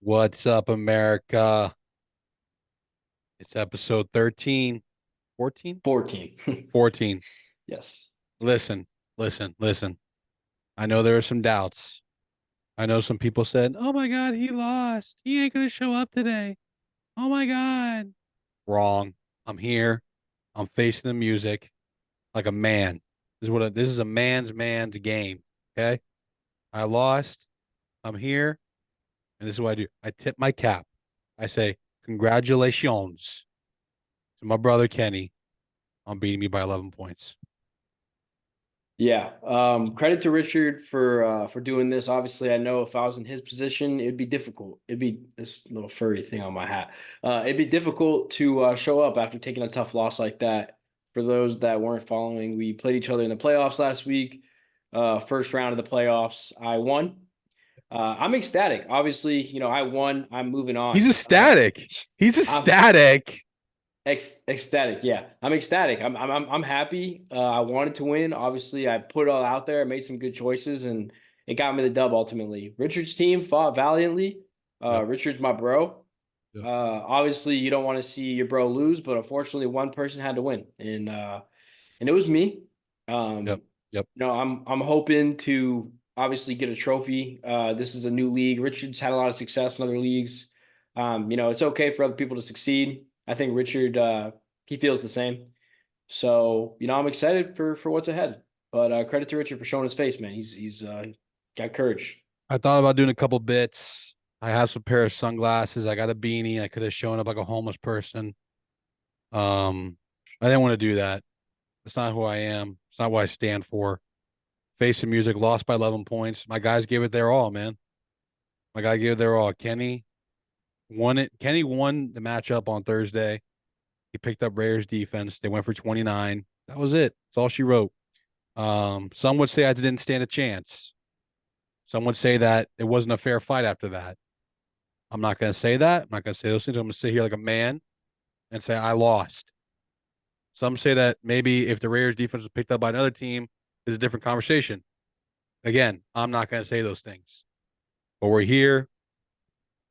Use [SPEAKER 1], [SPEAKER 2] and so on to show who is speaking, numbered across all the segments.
[SPEAKER 1] What's up, America? It's episode 13, 14,
[SPEAKER 2] 14.
[SPEAKER 1] 14.
[SPEAKER 2] Yes.
[SPEAKER 1] Listen, listen. I know there are some doubts. I know some people said, oh my God, he lost. He ain't going to show up today. Oh my God. Wrong. I'm here. I'm facing the music like a man. This is a man's game. Okay. I lost. I'm here. And this is what I do. I tip my cap. I say, congratulations to my brother Kenny on beating me by 11 points.
[SPEAKER 2] Yeah. Credit to Richard for doing this. Obviously, I know if I was in his position, it'd be difficult. It'd be this little furry thing on my hat. It'd be difficult to show up after taking a tough loss like that. For those that weren't following, we played each other in the playoffs last week. First round of the playoffs, I won. I'm ecstatic. Obviously, I won. I'm moving on.
[SPEAKER 1] He's ecstatic. He's
[SPEAKER 2] I'm
[SPEAKER 1] ecstatic.
[SPEAKER 2] Ecstatic, yeah. I'm ecstatic. I'm happy. I wanted to win. Obviously, I put it all out there. I made some good choices, and it got me the dub ultimately. Richard's team fought valiantly.
[SPEAKER 1] Yep.
[SPEAKER 2] Richard's my bro.
[SPEAKER 1] Yep.
[SPEAKER 2] Obviously, you don't want to see your bro lose, but unfortunately, one person had to win, and it was me.
[SPEAKER 1] Yep. Yep.
[SPEAKER 2] I'm hoping to obviously get a trophy. This is a new league. Richard's had a lot of success in other leagues. It's okay for other people to succeed. I think Richard he feels the same. So, I'm excited for what's ahead. But credit to Richard for showing his face, man. He's got courage.
[SPEAKER 1] I thought about doing a couple bits. I have some pair of sunglasses. I got a beanie. I could have shown up like a homeless person. Um, I didn't want to do that. That's not who I am. It's not what I stand for. Face of music, lost by 11 points. My guys gave it their all, man. My guy gave it their all. Kenny won it. Kenny won the matchup on Thursday. He picked up Rare's defense. They went for 29. That was it. That's all she wrote. Some would say I didn't stand a chance. Some would say that it wasn't a fair fight after that. I'm not going to say that. I'm not going to say those things. I'm going to sit here like a man and say I lost. Some say that maybe if the Raiders defense was picked up by another team, it's a different conversation. Again, I'm not going to say those things. But we're here.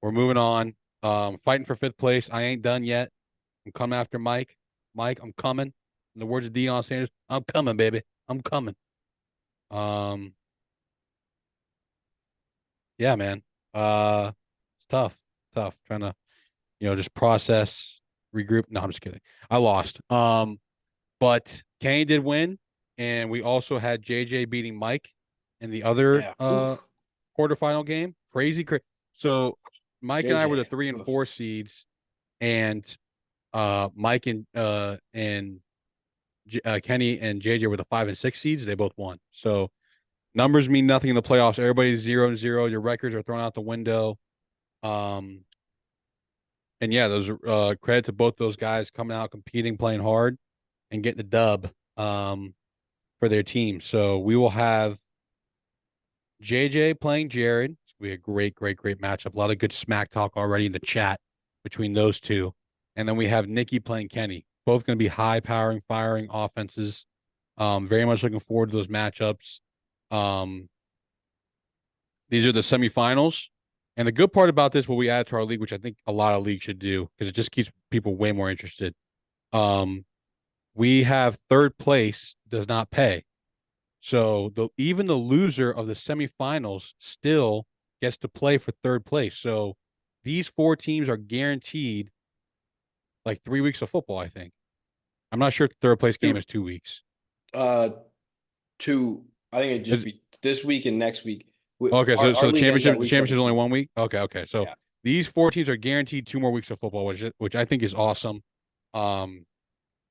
[SPEAKER 1] We're moving on. Fighting for fifth place. I ain't done yet. I'm coming after Mike. Mike, I'm coming. In the words of Deion Sanders, I'm coming, baby. I'm coming. Um, yeah, man. It's tough trying to, just process, regroup. No, I'm just kidding. I lost. But Kane did win, and we also had JJ beating Mike in the other
[SPEAKER 2] Yeah. Oof.
[SPEAKER 1] quarterfinal game. So Mike and I were the
[SPEAKER 2] JJ.
[SPEAKER 1] 3 and 4 seeds, and Mike and Kenny and JJ were the 5 and 6 seeds. They both won. So numbers mean nothing in the playoffs. Everybody's 0-0. Your records are thrown out the window. Um, and yeah, those credit to both those guys coming out, competing, playing hard, and getting the dub for their team. So we will have JJ playing Jared. It's gonna be a great matchup. A lot of good smack talk already in the chat between those two. And then we have Nikki playing Kenny. Both going to be high powering, firing offenses. Very much looking forward to those matchups. Um, these are the semifinals. And the good part about this, what we added to our league, which I think a lot of leagues should do, because it just keeps people way more interested. Um, we have third place does not pay. So even the loser of the semifinals still gets to play for third place. So these four teams are guaranteed like 3 weeks of football, I think. I'm not sure if the third place game
[SPEAKER 2] Two,
[SPEAKER 1] is 2 weeks.
[SPEAKER 2] uh, two. I think it'd just
[SPEAKER 1] Is,
[SPEAKER 2] be this week and next week.
[SPEAKER 1] okay, so
[SPEAKER 2] Our
[SPEAKER 1] so the
[SPEAKER 2] league ends at
[SPEAKER 1] championship the
[SPEAKER 2] week
[SPEAKER 1] championship is only
[SPEAKER 2] 17.
[SPEAKER 1] 1 week. Okay. So
[SPEAKER 2] Yeah.
[SPEAKER 1] these four teams are guaranteed 2 more weeks of football, which I think is awesome. Um,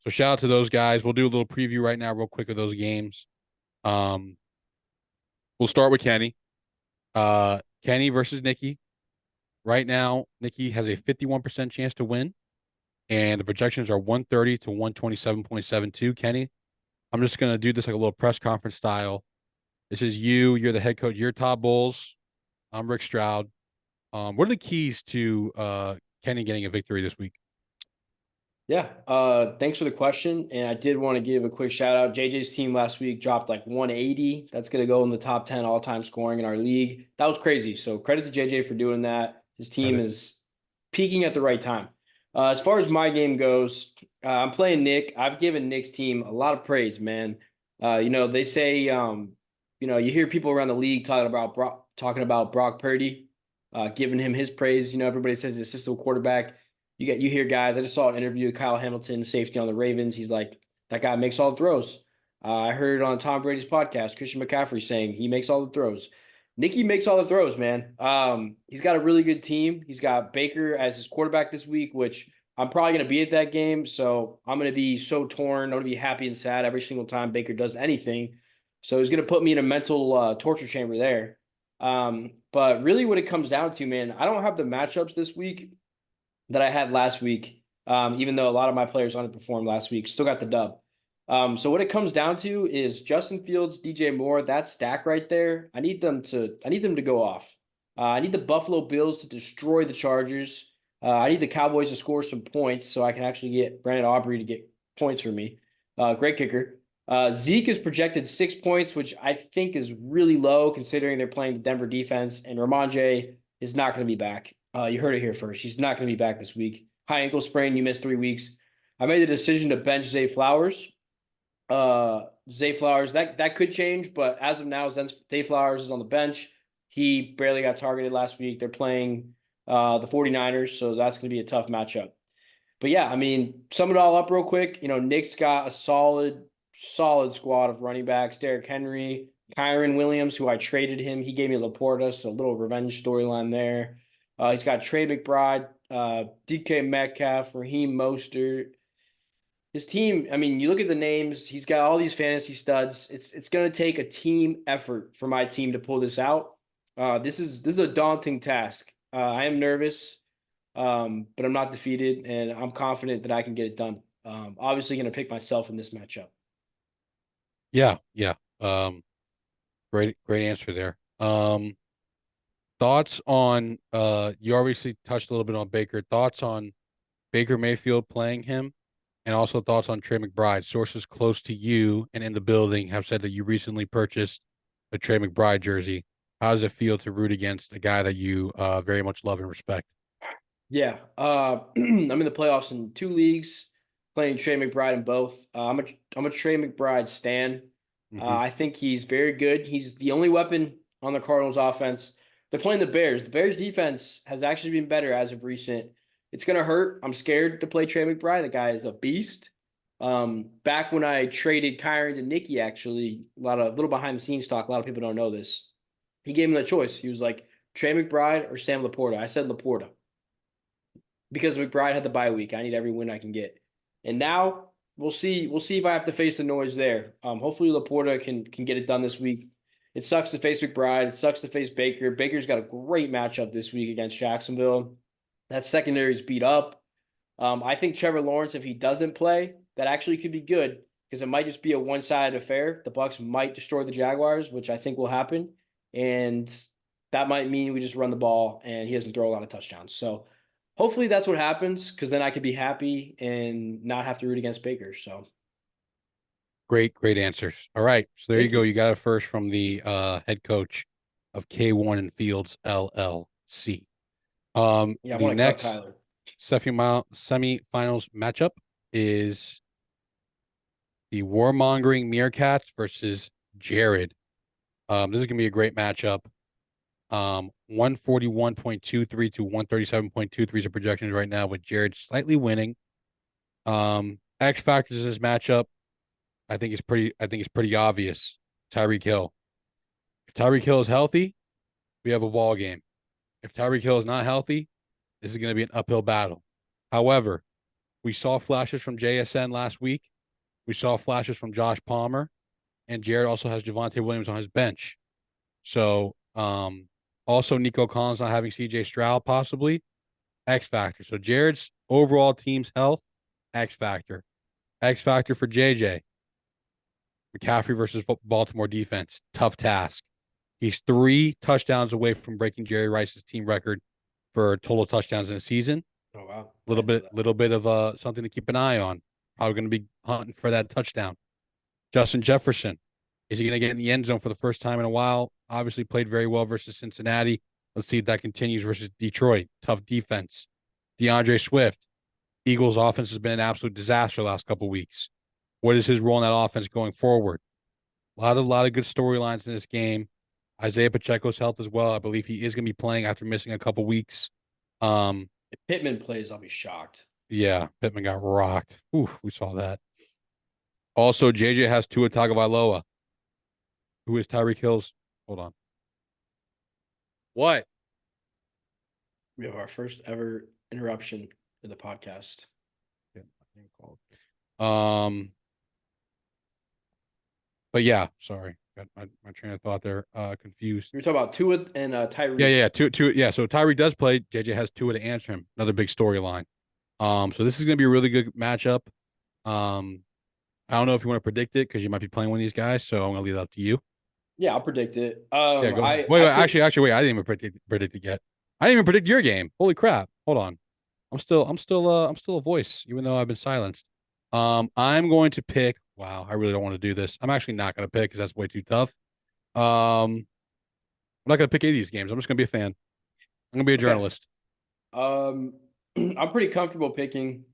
[SPEAKER 1] so shout out to those guys. We'll do a little preview right now, real quick, of those games. Um, we'll start with Kenny. Kenny versus Nikki. Right now, Nikki has a 51% chance to win, and the projections are 130 to 127.72. Kenny, I'm just gonna do this like a little press conference style. This is you. You're the head coach. You're Todd Bowles. I'm Rick Stroud. What are the keys to Kenny getting a victory this week?
[SPEAKER 2] Yeah. Thanks for the question. And I did want to give a quick shout out. JJ's team last week dropped like 180. That's going to go in the top 10 all time scoring in our league. That was crazy. So credit to JJ for doing that. His
[SPEAKER 1] Got
[SPEAKER 2] team
[SPEAKER 1] it.
[SPEAKER 2] is peaking at the right time. As far as my game goes, I'm playing Nick. I've given Nick's team a lot of praise, man. They say, you hear people around the league talking about Brock Purdy, giving him his praise. Everybody says he's a system quarterback. You hear guys. I just saw an interview with Kyle Hamilton, safety on the Ravens. He's like, that guy makes all the throws. I heard on Tom Brady's podcast, Christian McCaffrey saying he makes all the throws. Nicky makes all the throws, man. He's got a really good team. He's got Baker as his quarterback this week, which I'm probably going to be at that game. So I'm going to be so torn. I'm going to be happy and sad every single time Baker does anything. So he's going to put me in a mental torture chamber there. But really, what it comes down to, man, I don't have the matchups this week that I had last week. Even though a lot of my players underperformed last week, still got the dub. So what it comes down to is Justin Fields, DJ Moore, that stack right there. I need them to go off. I need the Buffalo Bills to destroy the Chargers. I need the Cowboys to score some points so I can actually get Brandon Aubrey to get points for me. Great kicker. Zeke is projected 6 points, which I think is really low considering they're playing the Denver defense, and Ramondre is not going to be back. You heard it here first. He's not going to be back this week. High ankle sprain. You missed 3 weeks. I made the decision to bench Zay Flowers. Zay Flowers, that could change, but as of now, Zay Flowers is on the bench. He barely got targeted last week. They're playing the 49ers, so that's going to be a tough matchup. But yeah, I mean, sum it all up real quick. Nick's got a solid squad of running backs. Derrick Henry, Kyron Williams, who I traded him. He gave me Laporta, so a little revenge storyline there. He's got Trey McBride, DK Metcalf, Raheem Mostert. His team, I mean, you look at the names, he's got all these fantasy studs. It's going to take a team effort for my team to pull this out. This is a daunting task. I am nervous, but I'm not defeated, and I'm confident that I can get it done. Obviously, going to pick myself in this matchup.
[SPEAKER 1] Yeah, yeah. Great answer there. Thoughts on you obviously touched a little bit on Baker. Thoughts on Baker Mayfield playing him, and also thoughts on Trey McBride. Sources close to you and in the building have said that you recently purchased a Trey McBride jersey. How does it feel to root against a guy that you very much love and respect?
[SPEAKER 2] Yeah, I'm in the playoffs in 2 leagues, playing Trey McBride in both. I'm a Trey McBride stan.
[SPEAKER 1] Hmm.
[SPEAKER 2] I think he's very good. He's the only weapon on the Cardinals offense. They're playing the Bears. The Bears defense has actually been better as of recent. It's gonna hurt. I'm scared to play Trey McBride. The guy is a beast. Back when I traded Kyron to Nicky, actually, a little behind the scenes talk. A lot of people don't know this. He gave me the choice. He was like Trey McBride or Sam Laporta. I said Laporta because McBride had the bye week. I need every win I can get. And now we'll see. We'll see if I have to face the noise there. Hopefully Laporta can get it done this week. It sucks to face McBride. It sucks to face Baker. Baker's got a great matchup this week against Jacksonville. That secondary is beat up. I think Trevor Lawrence, if he doesn't play, that actually could be good because it might just be a one-sided affair. The Bucs might destroy the Jaguars, which I think will happen, and that might mean we just run the ball and he doesn't throw a lot of touchdowns. So hopefully that's what happens because then I could be happy and not have to root against Baker. So
[SPEAKER 1] Great answers. All right, so there you
[SPEAKER 2] thank
[SPEAKER 1] go.
[SPEAKER 2] you.
[SPEAKER 1] You got it first from the head coach of K1 and Fields LLC.
[SPEAKER 2] Yeah, I
[SPEAKER 1] The
[SPEAKER 2] want to cut
[SPEAKER 1] next
[SPEAKER 2] Kyler.
[SPEAKER 1] semifinals matchup is the warmongering Meerkats versus Jared. This is gonna be a great matchup. 141.23 to 137.23 is the projections right now, with Jared slightly winning. X factors in this matchup, I think it's pretty obvious. Tyreek Hill. If Tyreek Hill is healthy, we have a ball game. If Tyreek Hill is not healthy, this is going to be an uphill battle. However, we saw flashes from JSN last week. We saw flashes from Josh Palmer, and Jared also has Javonte Williams on his bench. So, also Nico Collins not having CJ Stroud possibly. X factor. So Jared's overall team's health, X factor. X factor for JJ. McCaffrey versus Baltimore defense, tough task. He's 3 touchdowns away from breaking Jerry Rice's team record for total touchdowns in a season.
[SPEAKER 2] Oh wow,
[SPEAKER 1] Little bit of something to keep an eye on. Probably going to be hunting for that touchdown. Justin Jefferson, is he going to get in the end zone for the first time in a while? Obviously played very well versus Cincinnati. Let's see if that continues versus Detroit. Tough defense. DeAndre Swift. Eagles offense has been an absolute disaster the last couple of weeks. What is his role in that offense going forward? A lot of good storylines in this game. Isaiah Pacheco's health as well. I believe he is going to be playing after missing a couple weeks.
[SPEAKER 2] If Pittman plays, I'll be shocked.
[SPEAKER 1] Yeah, Pittman got rocked. Ooh, we saw that. Also, JJ has Tua Tagovailoa, who is Tyreek Hill's. Hold on. What?
[SPEAKER 2] We have our first ever interruption in the podcast.
[SPEAKER 1] But yeah, sorry, got my train of thought there. Confused.
[SPEAKER 2] We were talking about Tua and Tyreek.
[SPEAKER 1] Yeah. Two. Yeah. So Tyreek does play. JJ has Tua to answer him. Another big storyline. So this is going to be a really good matchup. I don't know if you want to predict it because you might be playing one of these guys. So I'm going to leave it up to you.
[SPEAKER 2] Yeah, I'll predict it.
[SPEAKER 1] Yeah, go ahead. Wait. Actually, wait. I didn't even predict it yet. I didn't even predict your game. Holy crap! Hold on. I'm still a voice, even though I've been silenced. I'm going to pick. Wow, I really don't want to do this. I'm actually not going to pick because that's way too tough. I'm not going to pick any of these games. I'm just going to be a fan. I'm going to be a journalist.
[SPEAKER 2] I'm pretty comfortable picking.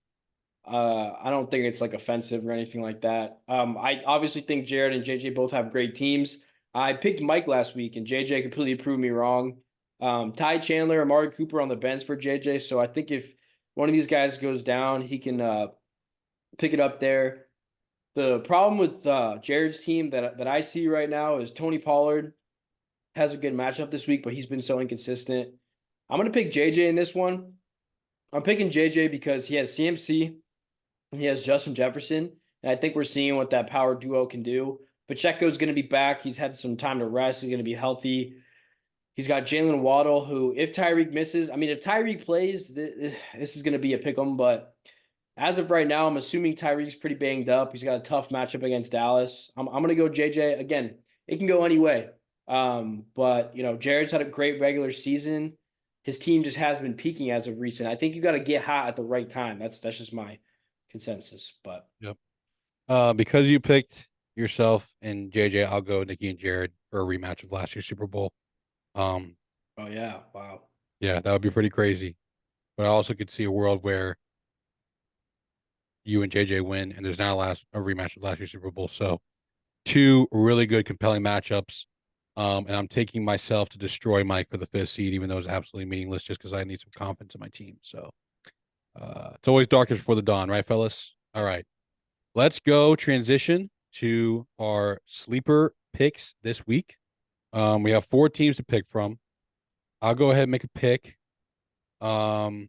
[SPEAKER 2] I don't think it's like offensive or anything like that. I obviously think Jared and JJ both have great teams. I picked Mike last week, and JJ completely proved me wrong. Ty Chandler, Amari Cooper on the bench for JJ. So I think if one of these guys goes down, he can pick it up there. The problem with Jared's team that I see right now is Tony Pollard has a good matchup this week, but he's been so inconsistent. I'm going to pick JJ in this one. I'm picking JJ because he has CMC, he has Justin Jefferson, and I think we're seeing what that power duo can do. Pacheco's going to be back. He's had some time to rest. He's going to be healthy. He's got Jalen Waddle, who, if Tyreek misses, I mean, if Tyreek plays, this is going to be a pick 'em. But as of right now, I'm assuming Tyreek's pretty banged up. He's got a tough matchup against Dallas. I'm going to go JJ. Again, it can go any way. But, Jared's had a great regular season. His team just has been peaking as of recent. I think you got to get hot at the right time. That's just my consensus. But
[SPEAKER 1] yep. Because you picked yourself and JJ, I'll go Nikki and Jared for a rematch of last year's Super Bowl.
[SPEAKER 2] Oh yeah, wow.
[SPEAKER 1] Yeah, that would be pretty crazy. But I also could see a world where you and JJ win, and there's not a rematch of last year's Super Bowl. So, two really good, compelling matchups. And I'm taking myself to destroy Mike for the 5th seed, even though it's absolutely meaningless, just because I need some confidence in my team. So, it's always darkest before the dawn, right, fellas? All right, let's go transition to our sleeper picks this week. We have 4 teams to pick from. I'll go ahead and make a pick. I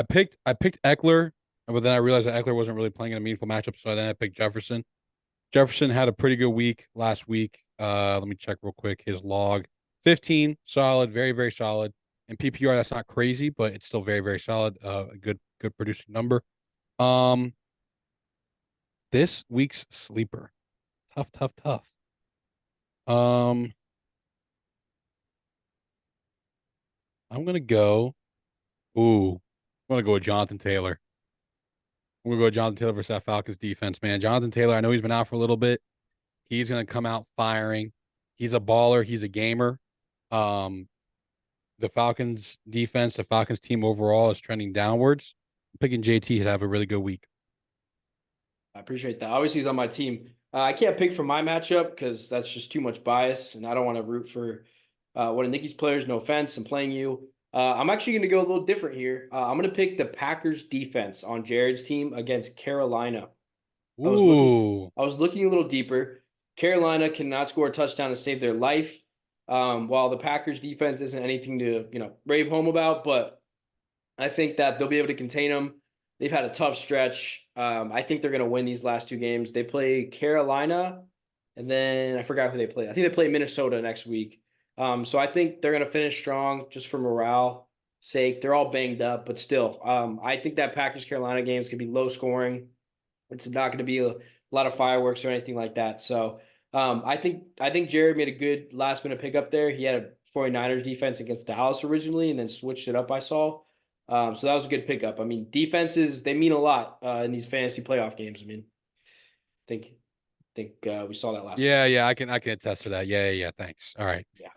[SPEAKER 1] picked Eckler, but then I realized that Eckler wasn't really playing in a meaningful matchup, so then I picked Jefferson. Jefferson had a pretty good week last week. Let me check real quick his log. 15, solid, very, very solid. In PPR, that's not crazy, but it's still very, very solid. A good producing number. This week's sleeper. Tough. I'm gonna go. Ooh, I'm gonna go with Jonathan Taylor. I'm gonna go with Jonathan Taylor versus that Falcons defense, man. Jonathan Taylor, I know he's been out for a little bit. He's gonna come out firing. He's a baller. He's a gamer. Um, the Falcons defense, the Falcons team overall is trending downwards. I'm picking JT to have a really good week.
[SPEAKER 2] I appreciate that. Obviously, he's on my team. I can't pick for my matchup because that's just too much bias, and I don't want to root for one of Nikki's players. No offense, I'm playing you. I'm actually going to go a little different here. I'm going to pick the Packers defense on Jared's team against Carolina.
[SPEAKER 1] Ooh.
[SPEAKER 2] I was looking a little deeper. Carolina cannot score a touchdown to save their life. While the Packers defense isn't anything to, rave home about, but I think that they'll be able to contain them. They've had a tough stretch. I think they're going to win these last 2 games. They play Carolina, and then I forgot who they play. I think they play Minnesota next week. So I think they're going to finish strong just for morale sake. They're all banged up, but still, I think that Packers Carolina game is going to be low scoring. It's not going to be a lot of fireworks or anything like that. So I think Jared made a good last minute pickup there. He had a 49ers defense against Dallas originally and then switched it up, I saw. So that was a good pickup. I mean, defenses, they mean a lot in these fantasy playoff games. I mean, I think we saw that last week.
[SPEAKER 1] Yeah, I can attest to that. Yeah. Thanks. All right.
[SPEAKER 2] Yeah.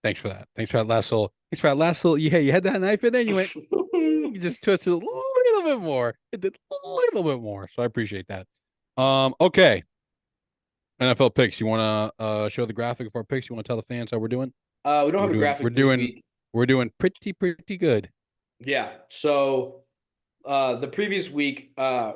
[SPEAKER 1] Thanks for that. Thanks for that last little. Thanks for that last little. Yeah, you had that knife in there. And you went. You just twisted a little bit more. It did a little bit more. So I appreciate that. Okay. NFL picks. You want to show the graphic of our picks? You want to tell the fans how we're doing?
[SPEAKER 2] We don't
[SPEAKER 1] We're
[SPEAKER 2] have a
[SPEAKER 1] doing. We're
[SPEAKER 2] graphic this
[SPEAKER 1] doing.
[SPEAKER 2] week.
[SPEAKER 1] We're doing pretty good.
[SPEAKER 2] Yeah. So the previous week,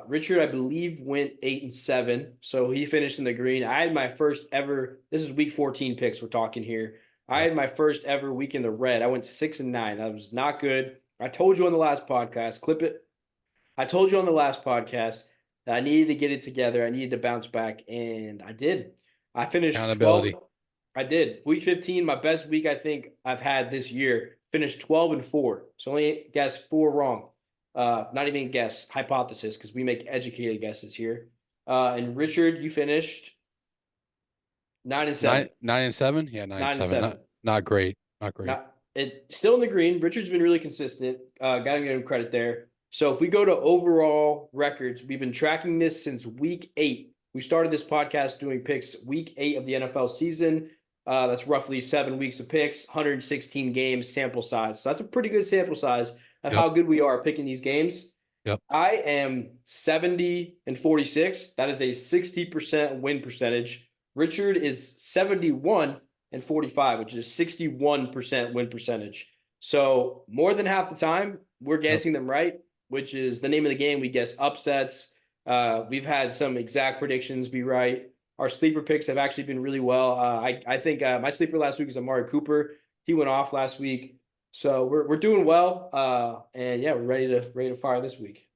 [SPEAKER 2] Richard, I believe, went 8-7. So he finished in the green. I had my first ever, this is week 14 picks we're talking here. I
[SPEAKER 1] Yep.
[SPEAKER 2] had my first ever week in the red. I went 6-9. That was not good. I told you on the last podcast, clip it. I told you on the last podcast that I needed to get it together. I needed to bounce back, and I did. I finished 12.
[SPEAKER 1] Accountability.
[SPEAKER 2] I did. Week 15, my best week I think I've had this year. Finished 12-4. So only guessed 4 wrong. Not even guess, hypothesis, because we make educated guesses here. And Richard, you finished 9-7.
[SPEAKER 1] 9-7. Yeah, 9-7.
[SPEAKER 2] 9-7.
[SPEAKER 1] Not great. Not great.
[SPEAKER 2] Not it still in the green. Richard's been really consistent. Gotta give him credit there. So if we go to overall records, we've been tracking this since week 8. We started this podcast doing picks week 8 of the NFL season. That's roughly 7 weeks of picks, 116 games sample size. So that's a pretty good sample size of
[SPEAKER 1] Yep.
[SPEAKER 2] how good we are picking these games.
[SPEAKER 1] Yep.
[SPEAKER 2] I am 70-46. That is a 60% win percentage. Richard is 71-45, which is 61% win percentage. So more than half the time, we're guessing them right, which is the name of the game. We guess upsets. We've had some exact predictions be right. Our sleeper picks have actually been really well. I think my sleeper last week is Amari Cooper. He went off last week. So we're doing well. And yeah, we're ready to fire this week.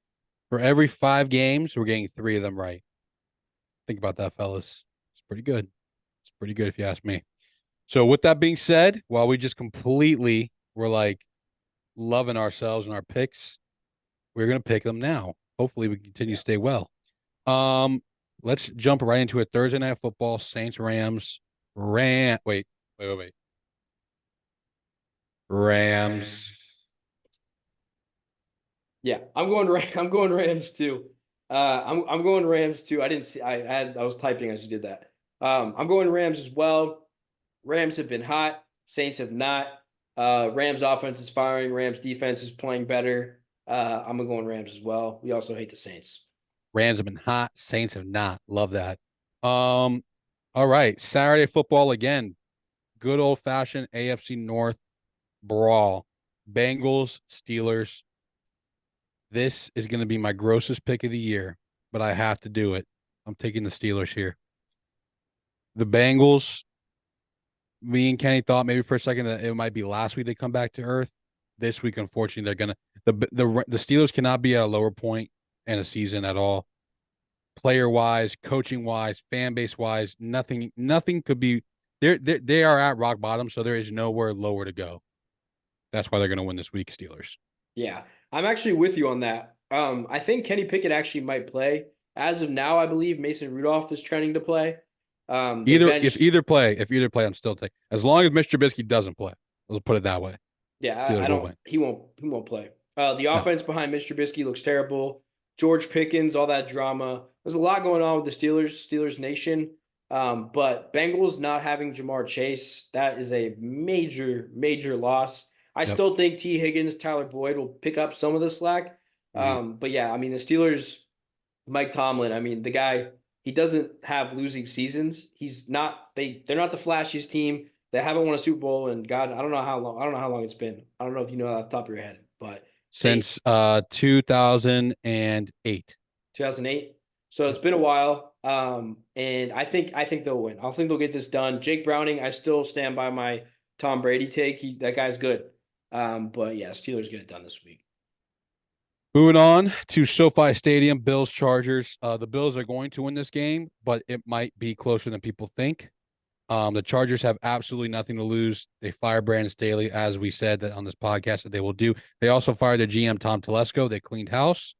[SPEAKER 1] For every 5 games, we're getting 3 of them right. Think about that, fellas. It's pretty good. It's pretty good if you ask me. So with that being said, while we just completely were like loving ourselves and our picks, we're gonna pick them now. Hopefully we continue to stay well. Let's jump right into it. Thursday night football, Saints Rams. Wait. Rams.
[SPEAKER 2] Yeah, I'm going Rams too. I'm going Rams too. I didn't see. I was typing as you did that. I'm going Rams as well. Rams have been hot. Saints have not. Rams offense is firing. Rams defense is playing better. I'm going Rams as well. We also hate the Saints.
[SPEAKER 1] Rams have been hot. Saints have not. Love that. All right. Saturday football again. Good old fashioned AFC North brawl. Bengals, Steelers. This is going to be my grossest pick of the year, but I have to do it. I'm taking the Steelers here. The Bengals, me and Kenny thought maybe for a second that it might be last week they come back to earth. This week, unfortunately, they're gonna the Steelers cannot be at a lower point in a season at all. Player wise, coaching wise, fan base wise, nothing could be. They are at rock bottom, so there is nowhere lower to go. That's why they're gonna win this week, Steelers.
[SPEAKER 2] Yeah, I'm actually with you on that. I think Kenny Pickett actually might play. As of now, I believe Mason Rudolph is trending to play.
[SPEAKER 1] If either play, I'm still taking. As long as Mr. Trubisky doesn't play, let's put it that way.
[SPEAKER 2] Yeah,
[SPEAKER 1] Steelers
[SPEAKER 2] I
[SPEAKER 1] will
[SPEAKER 2] don't.
[SPEAKER 1] win.
[SPEAKER 2] He won't play. The offense behind Mr. Trubisky looks terrible. George Pickens, all that drama. There's a lot going on with the Steelers Nation. But Bengals not having Jamar Chase, that is a major loss. I still think T. Higgins, Tyler Boyd will pick up some of the slack. But yeah, I mean the Steelers, Mike Tomlin. I mean the guy. He doesn't have losing seasons. He's not. They're not the flashiest team. They haven't won a Super Bowl, and God, I don't know how long. I don't know how long it's been. I don't know if you know that off the top of your head, but
[SPEAKER 1] Since 2008.
[SPEAKER 2] 2008. So it's been a while. And I think they'll win. I think they'll get this done. Jake Browning, I still stand by my Tom Brady take. That guy's good. But yeah, Steelers get it done this week.
[SPEAKER 1] Moving on to SoFi Stadium, Bills Chargers. The Bills are going to win this game, but it might be closer than people think. The Chargers have absolutely nothing to lose. They fire Brandon Staley, as we said that on this podcast that they will do. They also fired their GM Tom Telesco. They cleaned house.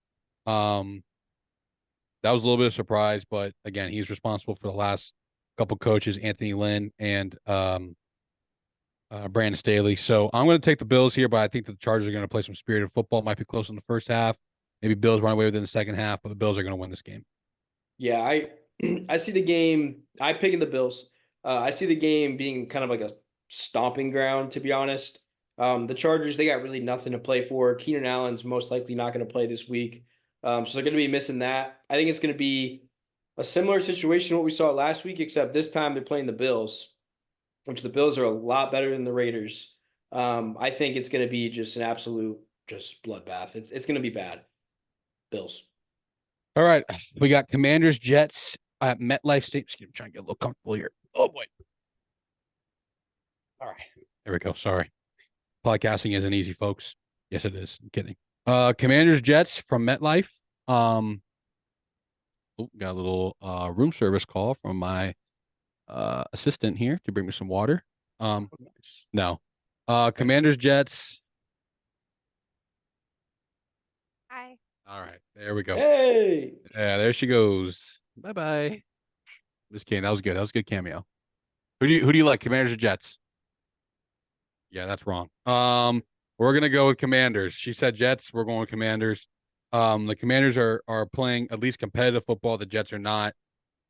[SPEAKER 1] That was a little bit of a surprise, but again, he's responsible for the last couple coaches, Anthony Lynn and Brandon Staley. So I'm going to take the Bills here, but I think the Chargers are going to play some spirited football. Might be close in the first half. Maybe Bills run away with it in the second half, but the Bills are going to win this game.
[SPEAKER 2] Yeah, I see the game. I pick in the Bills. I see the game being kind of like a stomping ground, to be honest. The Chargers, they got really nothing to play for. Keenan Allen's most likely not going to play this week. So they're going to be missing that. I think it's going to be a similar situation to what we saw last week, except this time they're playing the Bills, which the Bills are a lot better than the Raiders. I think it's going to be just an absolute just bloodbath. It's going to be bad. Bills.
[SPEAKER 1] All right. We got Commanders, Jets at MetLife Stadium. Excuse me, I'm trying to get a little comfortable here. Oh, boy. All right. There we go. Sorry. Podcasting isn't easy, folks. Yes, it is. I'm kidding. Commanders, Jets from MetLife. Got a little room service call from my assistant here to bring me some water. No. Commanders, Jets.
[SPEAKER 3] Hi.
[SPEAKER 1] All right. There we go.
[SPEAKER 2] Hey.
[SPEAKER 1] Yeah, there she goes. Bye-bye. Just kidding. That was good. That was a good cameo. Who do you like, Commanders or Jets? Yeah, that's wrong. We're gonna go with Commanders. She said Jets. We're going with Commanders. The Commanders are playing at least competitive football. The Jets are not.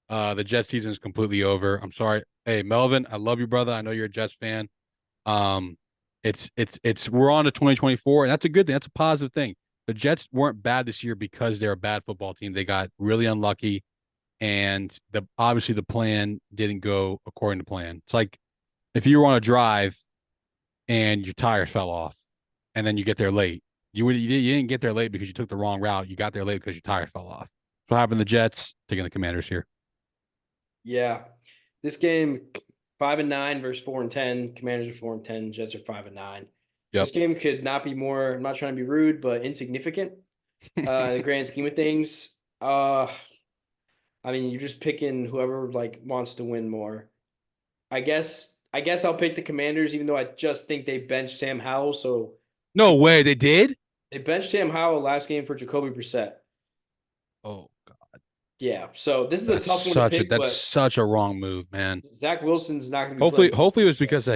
[SPEAKER 1] The Jets season is completely over. I'm sorry. Hey, Melvin, I love you, brother. I know you're a Jets fan. It's we're on to 2024, and that's a good thing. That's a positive thing. The Jets weren't bad this year because they're a bad football team. They got really unlucky, and obviously the plan didn't go according to plan. It's like if you were on a drive and your tire fell off, and then you get there late. You didn't get there late because you took the wrong route. You got there late because your tire fell off. So what happened to the Jets? Taking the Commanders here.
[SPEAKER 2] Yeah. This game, 5-9 versus 4-10. Commanders are 4-10. Jets are 5-9.
[SPEAKER 1] Yep.
[SPEAKER 2] This game could not be more, I'm not trying to be rude, but insignificant in the grand scheme of things. I mean, you're just picking whoever like wants to win more. I guess I'll pick the Commanders, even though I just think they benched Sam Howell. So
[SPEAKER 1] No way, they did?
[SPEAKER 2] they benched Sam Howell last game for Jacoby Brissett.
[SPEAKER 1] Oh God.
[SPEAKER 2] Yeah. So this is
[SPEAKER 1] That's
[SPEAKER 2] a tough one to pick,
[SPEAKER 1] that's
[SPEAKER 2] but
[SPEAKER 1] such a wrong move, man.
[SPEAKER 2] Zach Wilson's not going to be playing.
[SPEAKER 1] Hopefully it was because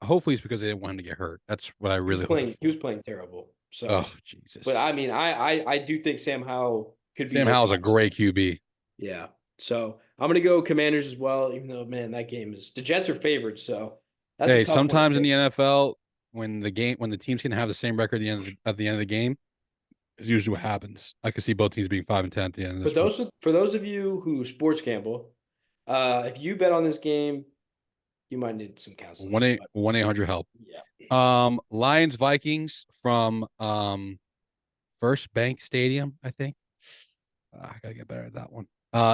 [SPEAKER 1] hopefully it's because they didn't want him to get hurt. That's what I really hope.
[SPEAKER 2] He was playing terrible. So
[SPEAKER 1] Oh Jesus.
[SPEAKER 2] but I mean, I do think Sam Howell could be
[SPEAKER 1] Sam Howell's a great QB.
[SPEAKER 2] Yeah. So I'm gonna go Commanders as well, even though man, that game is the Jets are favored. So that's a
[SPEAKER 1] Hey,
[SPEAKER 2] tough one to
[SPEAKER 1] sometimes in the
[SPEAKER 2] pick.
[SPEAKER 1] NFL, when the teams can have the same record at the end of the game, is usually what happens. I could see both teams being 5-10 at the end of this.
[SPEAKER 2] But for those of you who sports gamble, if you bet on this game, you might need some counseling.
[SPEAKER 1] 1-800-HELP.
[SPEAKER 2] Yeah.
[SPEAKER 1] Lions Vikings from First Bank Stadium, I think. I gotta get better at that one.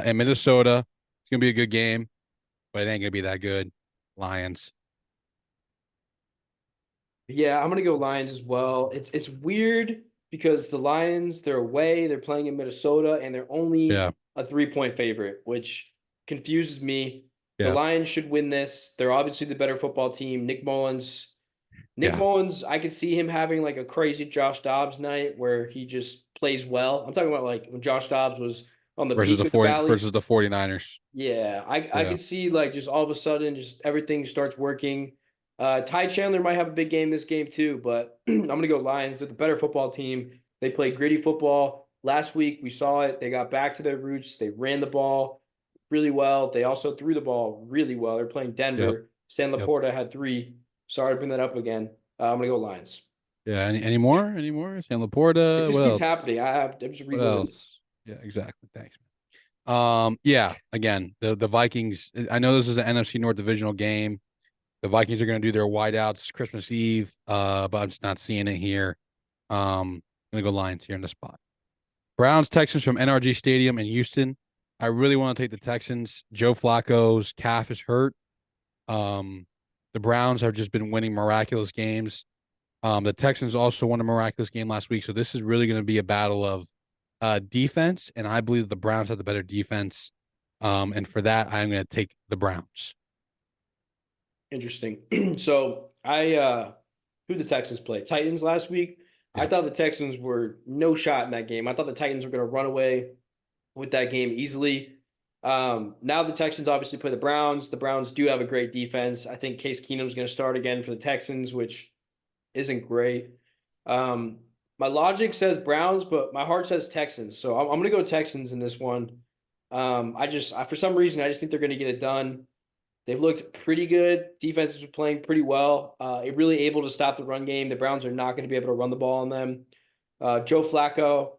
[SPEAKER 1] In Minnesota, it's gonna be a good game, but it ain't gonna be that good. Lions.
[SPEAKER 2] Yeah, I'm gonna go Lions as well. It's weird because the Lions, they're away, they're playing in Minnesota, and they're only a 3-point favorite, which confuses me. The Lions should win this. They're obviously the better football team. Nick Mullins, I could see him having like a crazy Josh Dobbs night where he just plays well. I'm talking about like when Josh Dobbs was on the
[SPEAKER 1] versus
[SPEAKER 2] peak
[SPEAKER 1] the
[SPEAKER 2] of the valley.
[SPEAKER 1] versus the 49ers.
[SPEAKER 2] Yeah, I could see like just all of a sudden just everything starts working. Ty Chandler might have a big game this game too, but I'm gonna go Lions. They're the better football team. They play gritty football. Last week we saw it. They got back to their roots. They ran the ball really well. They also threw the ball really well. They're playing Denver. Stan Laporta had 3. Sorry to bring that up again. I'm gonna go Lions.
[SPEAKER 1] Yeah. Any more? Any more? Stan Laporta.
[SPEAKER 2] It just
[SPEAKER 1] what
[SPEAKER 2] keeps
[SPEAKER 1] else?
[SPEAKER 2] happening. I'm just
[SPEAKER 1] What
[SPEAKER 2] reliving.
[SPEAKER 1] else? Yeah, exactly. Thanks. Yeah. Again, the Vikings. I know this is an NFC North divisional game. The Vikings are going to do their wideouts Christmas Eve, but I'm just not seeing it here. I'm going to go Lions here in the spot. Browns, Texans from NRG Stadium in Houston. I really want to take the Texans. Joe Flacco's calf is hurt. The Browns have just been winning miraculous games. The Texans also won a miraculous game last week, so this is really going to be a battle of defense, and I believe the Browns have the better defense. And for that, I'm going to take the Browns.
[SPEAKER 2] Interesting. So who the Texans play? Titans last week.
[SPEAKER 1] Yeah.
[SPEAKER 2] I thought the Texans were no shot in that game. I thought the Titans were going to run away with that game easily. Now the Texans obviously play the Browns. The Browns do have a great defense. I think Case Keenum's going to start again for the Texans, which isn't great. My logic says Browns, but my heart says Texans. So I'm going to go Texans in this one. For some reason, I just think they're going to get it done. They've looked pretty good. Defenses are playing pretty well. It really able to stop the run game. The Browns are not going to be able to run the ball on them. Joe Flacco,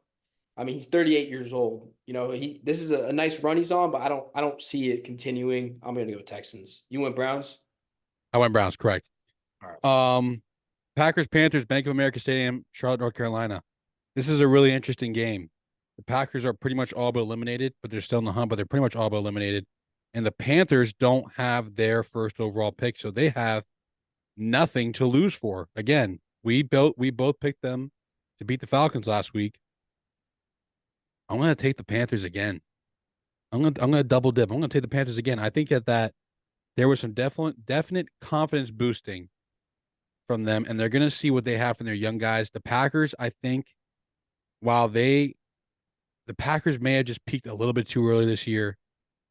[SPEAKER 2] I mean, he's 38 years old. You know, this is a nice run he's on, but I don't see it continuing. I'm going to go Texans. You went Browns?
[SPEAKER 1] I went Browns, correct.
[SPEAKER 2] All right.
[SPEAKER 1] Packers, Panthers, Bank of America Stadium, Charlotte, North Carolina. This is a really interesting game. The Packers are pretty much all but eliminated, but they're still in the hunt, but they're pretty much all but eliminated. And the Panthers don't have their first overall pick, so they have nothing to lose for. Again, we both picked them to beat the Falcons last week. I'm gonna take the Panthers again. I'm gonna double dip. I'm gonna take the Panthers again. I think that there was some definite confidence boosting from them, and they're gonna see what they have from their young guys. The Packers, I think, while the Packers may have just peaked a little bit too early this year.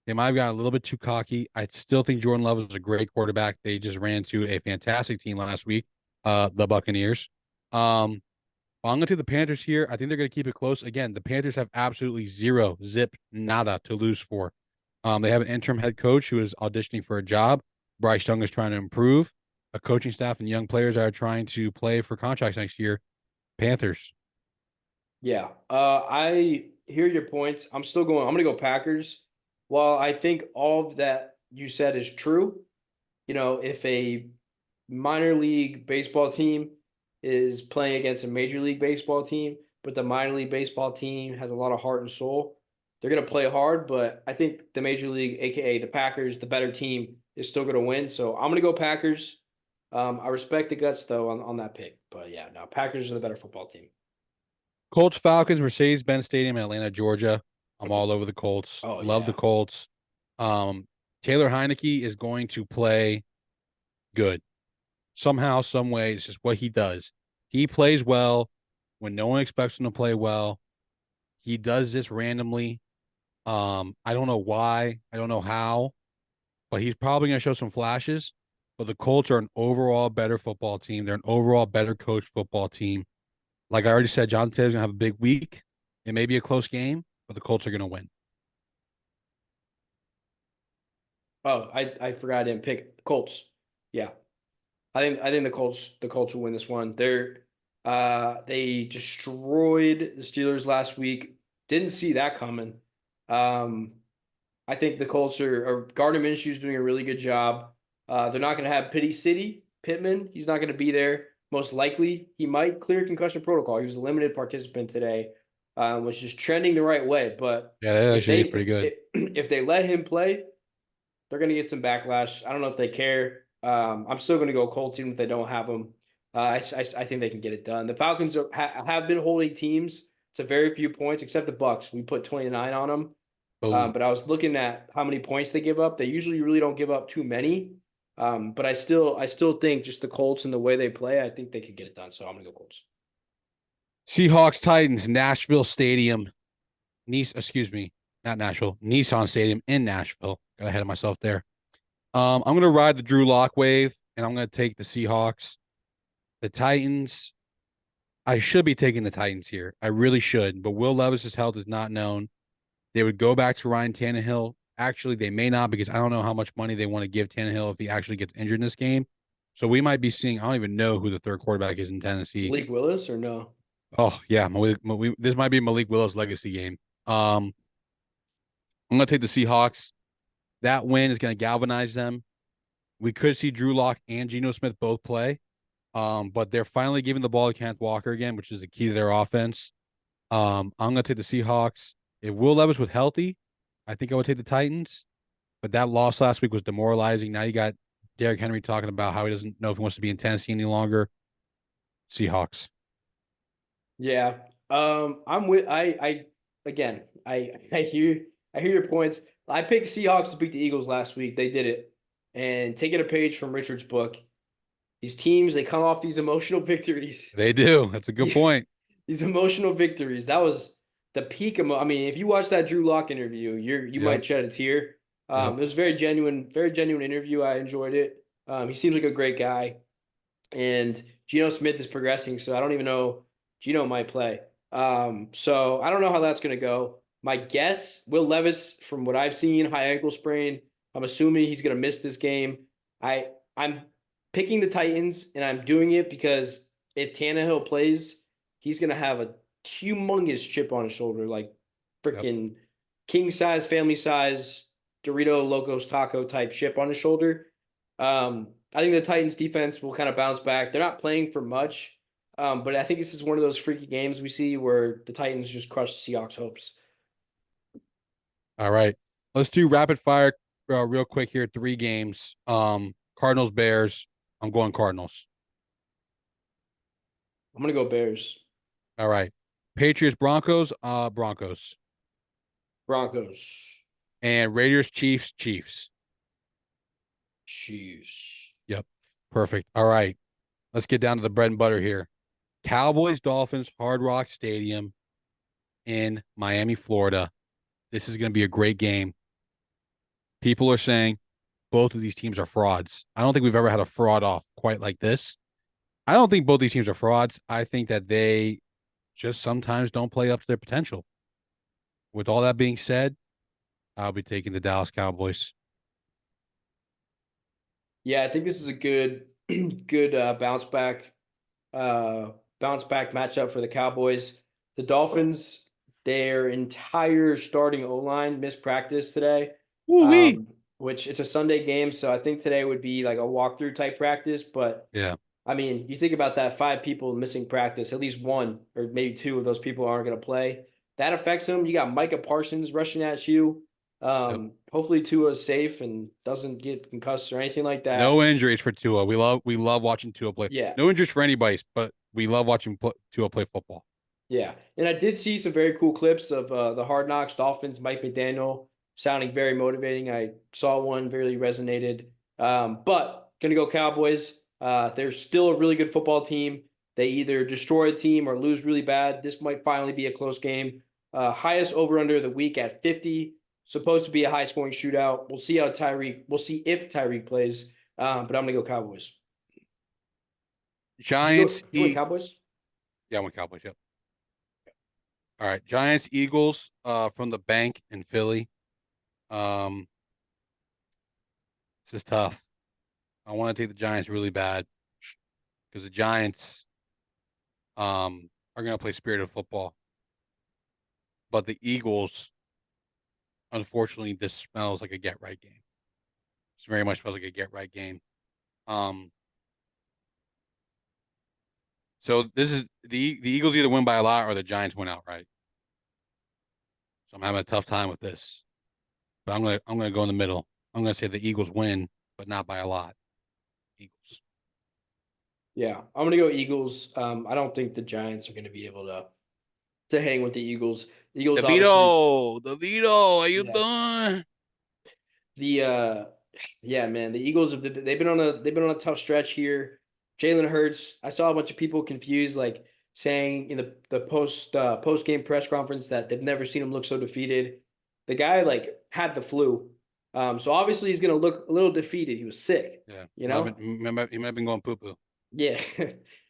[SPEAKER 1] They might have gotten a little bit too cocky. I still think Jordan Love is a great quarterback. They just ran to a fantastic team last week, the Buccaneers. I'm going to the Panthers here. I think they're going to keep it close. Again, the Panthers have absolutely zero, zip, nada to lose for. They have an interim head coach who is auditioning for a job. Bryce Young is trying to improve. A coaching staff and young players are trying to play for contracts next year. Panthers.
[SPEAKER 2] Yeah. I hear your points. I'm going to go Packers. While I think all of that you said is true, you know, if a minor league baseball team is playing against a major league baseball team, but the minor league baseball team has a lot of heart and soul, they're going to play hard. But I think the major league, aka the Packers, the better team, is still going to win. So I'm going to go Packers. I respect the guts though on that pick, but yeah, no, Packers are the better football team.
[SPEAKER 1] Colts, Falcons, Mercedes-Benz Stadium in Atlanta, Georgia. I'm all over the Colts.
[SPEAKER 2] Oh
[SPEAKER 1] Love the
[SPEAKER 2] yeah,
[SPEAKER 1] Colts. Taylor Heineke is going to play good. Somehow, some way, it's just what he does. He plays well when no one expects him to play well. He does this randomly. I don't know why. I don't know how, but he's probably going to show some flashes. But the Colts are an overall better football team. They're an overall better coached football team. Like I already said, Jonathan Taylor's going to have a big week. It may be a close game, but the Colts are going to win.
[SPEAKER 2] Oh, I forgot I didn't pick Colts. Yeah. I think the Colts will win this one. They destroyed the Steelers last week. Didn't see that coming. Um, I think the Colts are Gardner Minshew's doing a really good job. They're not going to have Pitty City Pittman. He's not going to be there. Most likely, he might clear concussion protocol. He was a limited participant today, which is trending the right way. But
[SPEAKER 1] Yeah, that
[SPEAKER 2] if they
[SPEAKER 1] actually is pretty good.
[SPEAKER 2] if they let him play, they're going to get some backlash. I don't know if they care. I'm still going to go Colts even if they don't have them. I think they can get it done. The Falcons have been holding teams to very few points, except the Bucks. We put 29 on them.
[SPEAKER 1] Boom.
[SPEAKER 2] But I was looking at how many points they give up. They usually really don't give up too many. But I still think just the Colts and the way they play, I think they could get it done. So I'm gonna go Colts.
[SPEAKER 1] Seahawks, Titans, Nashville Stadium. Not Nashville, Nissan Stadium in Nashville. Got ahead of myself there. I'm going to ride the Drew Lock wave, and I'm going to take the Seahawks. The Titans, I should be taking the Titans here. I really should, but Will Levis's health is not known. They would go back to Ryan Tannehill. Actually, they may not because I don't know how much money they want to give Tannehill if he actually gets injured in this game. So we might be seeing, I don't even know who the third quarterback is in Tennessee.
[SPEAKER 2] Malik Willis or no?
[SPEAKER 1] Oh, yeah. This might be Malik Willis' legacy game. I'm going to take the Seahawks. That win is going to galvanize them. We could see Drew Lock and Geno Smith both play, but they're finally giving the ball to Kenneth Walker again, which is the key to their offense. I'm going to take the Seahawks. If Will Levis was healthy, I think I would take the Titans, but that loss last week was demoralizing. Now you got Derrick Henry talking about how he doesn't know if he wants to be in Tennessee any longer. Seahawks.
[SPEAKER 2] Yeah. I'm with I again I hear your points. I picked Seahawks to beat the Eagles last week. They did it. And taking a page from Richard's book, these teams, they come off these emotional victories.
[SPEAKER 1] They do. That's a good point.
[SPEAKER 2] These emotional victories. That was the peak of I mean, if you watch that Drew Lock interview, you might shed a tear. It was very genuine interview. I enjoyed it. He seems like a great guy. And Geno Smith is progressing, so I don't even know Geno might play. So I don't know how that's going to go. My guess, Will Levis, from what I've seen, high ankle sprain. I'm assuming he's going to miss this game. I'm picking the Titans, and I'm doing it because if Tannehill plays, he's going to have a humongous chip on his shoulder, like
[SPEAKER 1] Yep.
[SPEAKER 2] freaking king size, family size Dorito Locos Taco type chip on his shoulder. I think the Titans defense will kind of bounce back. They're not playing for much, but I think this is one of those freaky games we see where the Titans just crush the Seahawks' hopes.
[SPEAKER 1] All right. Let's do rapid fire real quick here. 3 games. Cardinals, Bears. I'm going Cardinals.
[SPEAKER 2] I'm gonna go Bears,
[SPEAKER 1] All right. Patriots, Broncos, Broncos.
[SPEAKER 2] Broncos,
[SPEAKER 1] And Raiders, Chiefs, Chiefs.
[SPEAKER 2] Chiefs.
[SPEAKER 1] Yep. Perfect. All right. Let's get down to the bread and butter here. Cowboys, Dolphins, Hard Rock Stadium in Miami, Florida. This is going to be a great game. People are saying both of these teams are frauds. I don't think we've ever had a fraud off quite like this. I don't think both these teams are frauds. I think that they just sometimes don't play up to their potential. With all that being said, I'll be taking the Dallas Cowboys.
[SPEAKER 2] Yeah, I think this is a good, good bounce back matchup for the Cowboys. The Dolphins, their entire starting O line missed practice today,
[SPEAKER 1] Woo-wee.
[SPEAKER 2] which it's a Sunday game, so I think today would be like a walkthrough type practice. But
[SPEAKER 1] Yeah.
[SPEAKER 2] I mean, you think about that, 5 people missing practice, at least one or maybe two of those people aren't going to play. That affects them. You got Micah Parsons rushing at you.
[SPEAKER 1] Yep.
[SPEAKER 2] Hopefully Tua is safe and doesn't get concussed or anything like
[SPEAKER 1] No
[SPEAKER 2] that.
[SPEAKER 1] injuries for Tua. We love watching Tua play.
[SPEAKER 2] Yeah,
[SPEAKER 1] No injuries for anybody, but we love watching Tua play football.
[SPEAKER 2] yeah. And I did see some very cool clips of the Hard Knocks Dolphins, Mike McDaniel sounding very motivating. I saw one, really resonated. But gonna go Cowboys. They're still a really good football team. They either destroy a team or lose really bad. This might finally be a close game. Highest over under of the week at 50. Supposed to be a high scoring shootout. We'll see We'll see if Tyreek plays. But I'm gonna go Cowboys. Did you go?
[SPEAKER 1] Giants,
[SPEAKER 2] You went Cowboys?
[SPEAKER 1] yeah, I went Cowboys. Yep. All right. Giants, Eagles, from the bank in Philly. Um, this is tough. I want to take the Giants really bad because the Giants are going to play spirited football. But the Eagles, unfortunately, this smells like a get right game. This very much smells like a get right game. Um, so this is the Eagles either win by a lot or the Giants win outright. So I'm having a tough time with this. But I'm gonna go in the middle. I'm gonna say the Eagles win, but not by a lot. Eagles.
[SPEAKER 2] Yeah, I'm gonna go Eagles. I don't think the Giants are gonna be able to hang with the Eagles. Eagles obviously,
[SPEAKER 1] DeVito, how you
[SPEAKER 2] yeah.
[SPEAKER 1] doing?
[SPEAKER 2] The yeah, man, the Eagles they've been on a tough stretch here. Jalen Hurts, I saw a bunch of people confused, like saying in the post game press conference that they've never seen him look so defeated. The guy like had the flu, so obviously he's gonna look a little defeated. He was sick,
[SPEAKER 1] Yeah,
[SPEAKER 2] you know.
[SPEAKER 1] he might have been going poo poo.
[SPEAKER 2] Yeah,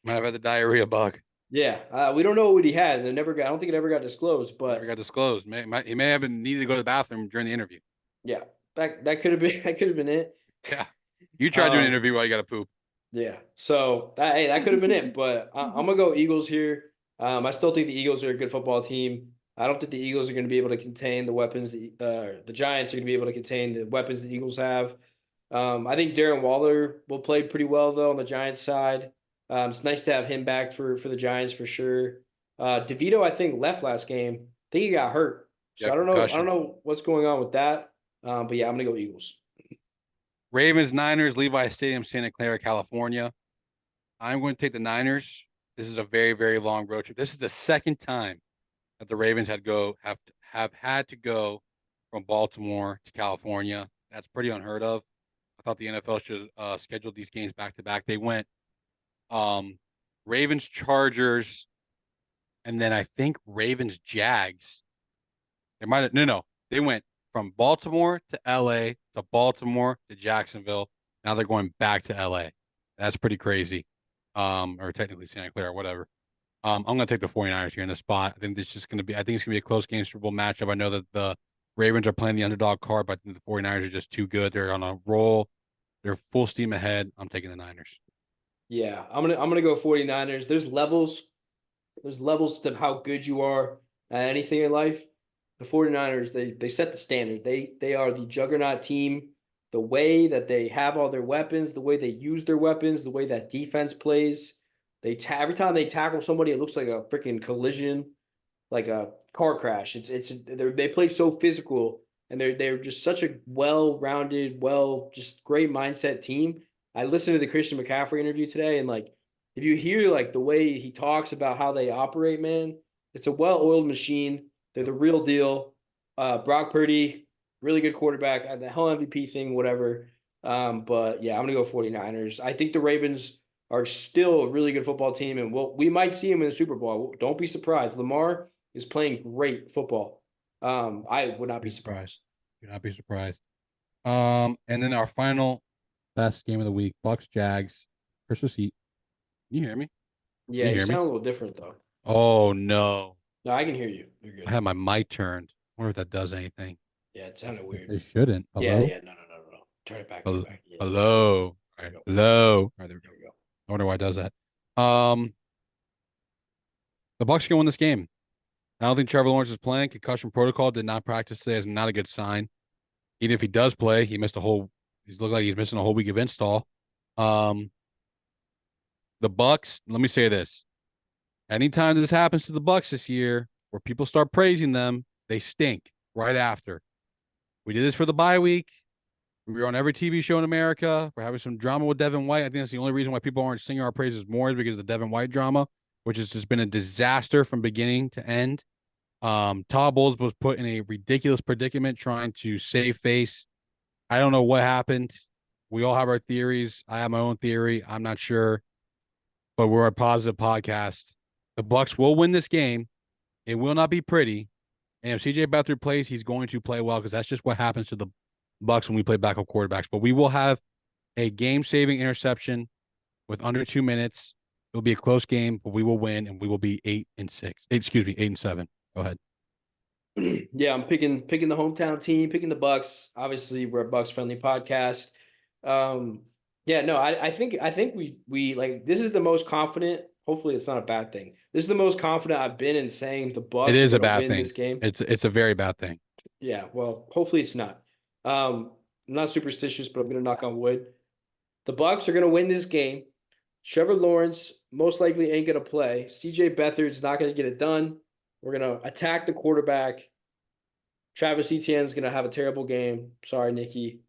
[SPEAKER 1] Might have had the diarrhea bug.
[SPEAKER 2] yeah. We don't know what he had. They never got. I don't think it ever got disclosed,
[SPEAKER 1] Never
[SPEAKER 2] but
[SPEAKER 1] got disclosed. He may have been needed to go to the bathroom during the interview.
[SPEAKER 2] yeah, that could have been that could have been it.
[SPEAKER 1] Yeah, you tried doing an
[SPEAKER 2] Um,
[SPEAKER 1] interview while you got to poop.
[SPEAKER 2] yeah. So that hey, that could have been it. But I'm gonna go Eagles here. I still think the Eagles are a good football team. I don't think the Eagles are going to be able to contain the weapons. The Giants are going to be able to contain the weapons the Eagles have. I think Darren Waller will play pretty well though on the Giants side. It's nice to have him back for the Giants for sure. DeVito, I think, left last game. I think he got hurt. So
[SPEAKER 1] Yeah,
[SPEAKER 2] I don't know. I don't
[SPEAKER 1] concussion.
[SPEAKER 2] know what's going on with that. But yeah, I'm gonna go Eagles.
[SPEAKER 1] Ravens, Niners, Levi Stadium, Santa Clara, California. I'm going to take the Niners. This is a very, very long road trip. This is the second time that the Ravens have had to go from Baltimore to California. That's pretty unheard of. I thought the NFL should schedule these games back to back. They went um, Ravens, Chargers, and then I think Ravens, Jags. They might have no. They went from Baltimore to LA to Baltimore to Jacksonville. Now they're going back to LA. That's pretty crazy. Or technically Santa Clara, whatever. I'm going to take the 49ers here in the spot. I think it's going to be a close game, Super Bowl matchup. I know that the Ravens are playing the underdog card, but I think the 49ers are just too good. They're on a roll. They're full steam ahead. I'm taking the Niners.
[SPEAKER 2] Yeah, I'm gonna go 49ers. There's levels. There's levels to how good you are at anything in life. The 49ers, they set the standard. They are the juggernaut team. The way that they have all their weapons, the way they use their weapons, the way that defense plays. Every time they tackle somebody, it looks like a freaking collision, like a car crash. They play so physical, and they're just such a well-rounded, just great mindset team. I listened to the Christian McCaffrey interview today, and like if you hear like the way he talks about how they operate, man, it's a well-oiled machine. They're the real deal. Brock Purdy, really good quarterback. The whole MVP thing, whatever. But yeah, I'm gonna go 49ers. I think the Ravens are still a really good football team, and we might see them in the Super Bowl. Don't be surprised. Lamar is playing great football. I would not be surprised.
[SPEAKER 1] Do not be surprised. And then our final best game of the week: Bucks Jags. Christmas Eve. Can you hear me?
[SPEAKER 2] Yeah,
[SPEAKER 1] Can you
[SPEAKER 2] you
[SPEAKER 1] hear me?
[SPEAKER 2] sound a little different though.
[SPEAKER 1] Oh no!
[SPEAKER 2] No, I can hear you. You're
[SPEAKER 1] I
[SPEAKER 2] good.
[SPEAKER 1] had my mic turned. I wonder if that does anything.
[SPEAKER 2] Yeah, it sounded weird.
[SPEAKER 1] It shouldn't.
[SPEAKER 2] Yeah,
[SPEAKER 1] Hello.
[SPEAKER 2] yeah. No. Turn it back. Turn it
[SPEAKER 1] Hello.
[SPEAKER 2] back. Yeah,
[SPEAKER 1] Hello. All
[SPEAKER 2] there
[SPEAKER 1] right.
[SPEAKER 2] we go.
[SPEAKER 1] Hello. All right, there we go.
[SPEAKER 2] There we go.
[SPEAKER 1] I wonder why it does that. Um, the Bucks can win this game. I don't think Trevor Lawrence is playing. Concussion protocol did not practice today. Is not a good sign. Even if he does play, he missed a whole. He's looked like he's missing a whole week of install. Um, the Bucks. Let me say this: anytime this happens to the Bucks this year, where people start praising them, they stink right after. We did this for the bye week. We were on every TV show in America. We're having some drama with Devin White. I think that's the only reason why people aren't singing our praises more is because of the Devin White drama, which has just been a disaster from beginning to end. Todd Bowles was put in a ridiculous predicament trying to save face. I don't know what happened. We all have our theories. I have my own theory. I'm not sure, but we're a positive podcast. The Bucks will win this game. It will not be pretty. And if CJ Beathard plays, he's going to play well because that's just what happens to the Bucks when we play backup quarterbacks. But we will have a game-saving interception with under 2 minutes. It'll be a close game, but we will win, and we will be 8-6. Excuse me, 8-7. Go ahead.
[SPEAKER 2] Yeah, I'm picking the hometown team, picking the Bucks. Obviously, we're a Bucks friendly podcast. Yeah, no, I think we like this is the most confident. Hopefully, it's not a bad thing. This is the most confident I've been in saying the
[SPEAKER 1] It
[SPEAKER 2] Bucks are
[SPEAKER 1] is a
[SPEAKER 2] going to
[SPEAKER 1] bad
[SPEAKER 2] win
[SPEAKER 1] thing.
[SPEAKER 2] this game.
[SPEAKER 1] It's a very bad thing.
[SPEAKER 2] Yeah, well, hopefully it's not. I'm not superstitious, but I'm going to knock on wood. The Bucks are going to win this game. Trevor Lawrence most likely ain't going to play. CJ Beathard's not going to get it done. We're going to attack the quarterback. Travis Etienne's going to have a terrible game. Sorry, Nikki.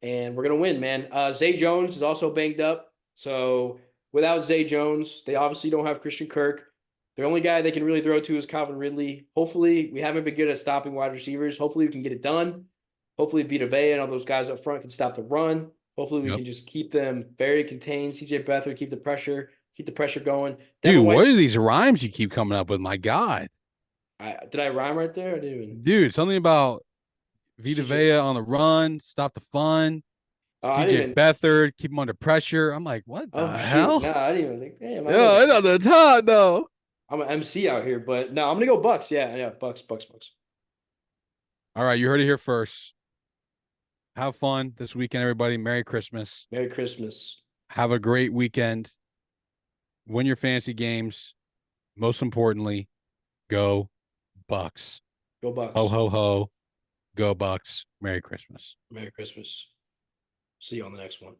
[SPEAKER 2] And we're going to win, man. Zay Jones is also banged up. So without Zay Jones, they obviously don't have Christian Kirk. The only guy they can really throw to is Calvin Ridley. Hopefully, we haven't been good at stopping wide receivers. Hopefully, we can get it done. Hopefully, Vita Vea and all those guys up front can stop the run. Hopefully, we
[SPEAKER 1] Yep.
[SPEAKER 2] can just keep them very contained. CJ Beathard, keep the pressure going.
[SPEAKER 1] Dude, what are these rhymes you keep coming up with? My God.
[SPEAKER 2] Did I rhyme right there? I didn't even.
[SPEAKER 1] Dude, something about Vita
[SPEAKER 2] CJ.
[SPEAKER 1] Vea on the run, stop the fun.
[SPEAKER 2] I didn't
[SPEAKER 1] CJ
[SPEAKER 2] even.
[SPEAKER 1] Beathard, keep him under pressure. I'm like, what the
[SPEAKER 2] Oh shoot!
[SPEAKER 1] hell?
[SPEAKER 2] No, I didn't even think. Damn,
[SPEAKER 1] Yeah, it's on the top though.
[SPEAKER 2] I'm an MC out here, but no, I'm gonna go Bucks. Yeah, Bucks.
[SPEAKER 1] All right, you heard it here first. Have fun this weekend, everybody. Merry Christmas.
[SPEAKER 2] Merry Christmas.
[SPEAKER 1] Have a great weekend. Win your fantasy games. Most importantly, go Bucks.
[SPEAKER 2] Go Bucks.
[SPEAKER 1] Ho ho ho. Go Bucks. Merry Christmas.
[SPEAKER 2] Merry Christmas. See you on the next one.